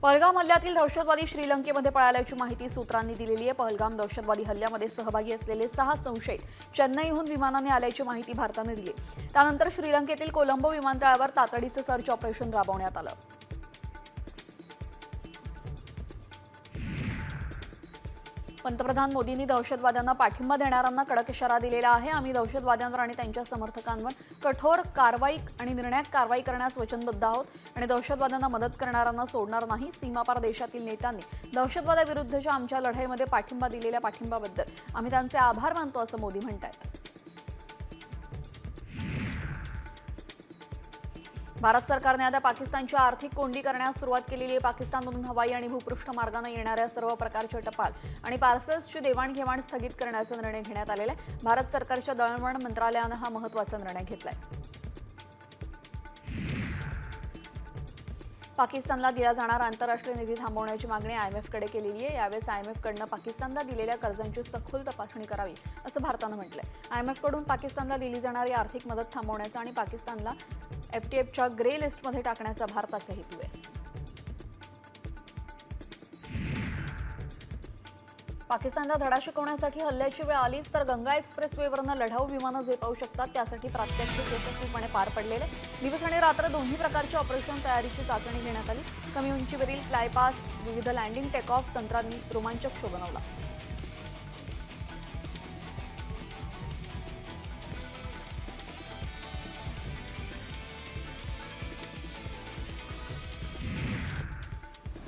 पहलगाम हल्ल्यातील दहशतवादी श्रीलंकेमध्ये पळाल्याची माहिती सूत्रांनी दिलेली आहे। पहलगाम दहशतवादी हल्ल्यामध्ये सहभागी असलेले 6 संशयित चेन्नईहून विमानाने आल्याची माहिती भारताने दिली। त्यानंतर श्रीलंकेतील कोलंबो विमानतळावर तातडीचे सर्च ऑपरेशन राबवण्यात आलं। पंतप्रधान मोदींनी दहशतवाद्यांना पाठिंबा देणाऱ्यांना कडक इशारा दिलेला आहे। आम्ही दहशतवाद्यांवर आणि त्यांच्या समर्थकांवर कठोर कारवाई आणि निर्णायक कारवाई करण्यास वचनबद्ध आहोत आणि दहशतवाद्यांना मदत करणाऱ्यांना सोडणार नाही। सीमापार देशातील नेत्यांनी दहशतवादाविरुद्धच्या आमच्या लढाईमध्ये पाठिंबा दिलेल्या पाठिंब्याबद्दल आम्ही त्यांचे आभार मानतो असं मोदी म्हणतात। भारत सरकारने आता पाकिस्तानची आर्थिक कोंडी करण्यास सुरुवात केलेली आहे। पाकिस्तानमधून हवाई आणि भूपृष्ठ मार्गाने येणाऱ्या सर्व प्रकारचे टपाल आणि पार्सल्सची देवाणघेवाण स्थगित करण्याचा निर्णय घेण्यात आलेला आहे। भारत सरकारच्या दळणवळण मंत्रालयाने हा महत्त्वाचा निर्णय घेतलाय। पाकिस्तानला दिला जाणारा आंतरराष्ट्रीय निधी थांबवण्याची मागणी आयएमएफकडे केलेली आहे। यावेळेस आयएमएफकडून पाकिस्तानला दिलेल्या कर्जांची सखोल तपासणी करावी असं भारतानं म्हटलंय। आयएमएफकडून पाकिस्तानला दिली जाणारी आर्थिक मदत थांबवण्याचा आणि पाकिस्तानला एफटीएफच्या ग्रे लिस्टमध्ये टाकण्याचा भारताचा हेतू आहे। पाकिस्तानला धडा शिकवण्यासाठी हल्ल्याची वेळ आलीच तर गंगा एक्सप्रेसवेवरनं लढाऊ विमानं झेपावू शकतात। त्यासाठी प्रात्यक्षिक यशस्वीपणे पार पडलेले दिवस आणि रात्र दोन्ही प्रकारच्या ऑपरेशन तयारीची चाचणी घेण्यात आली। कमी उंचीवरील फ्लायपास्ट विविध लँडिंग टेक ऑफ तंत्रांनी रोमांचक शो बनवला।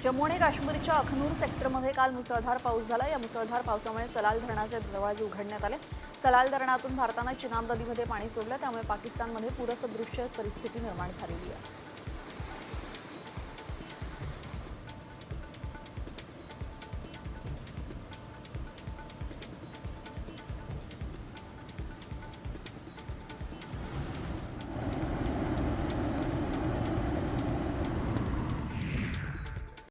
जम्मू आणि काश्मीरच्या अखनूर सेक्टरमध्ये काल मुसळधार पाऊस झाला। या मुसळधार पावसामुळे सलाल धरणाचे दरवाजे उघडण्यात आले। सलाल धरणातून भारताने चिनाब नदीमध्ये पाणी सोडलं, त्यामुळे पाकिस्तानमध्ये पूरसदृश्य परिस्थिती निर्माण झालेली आहे।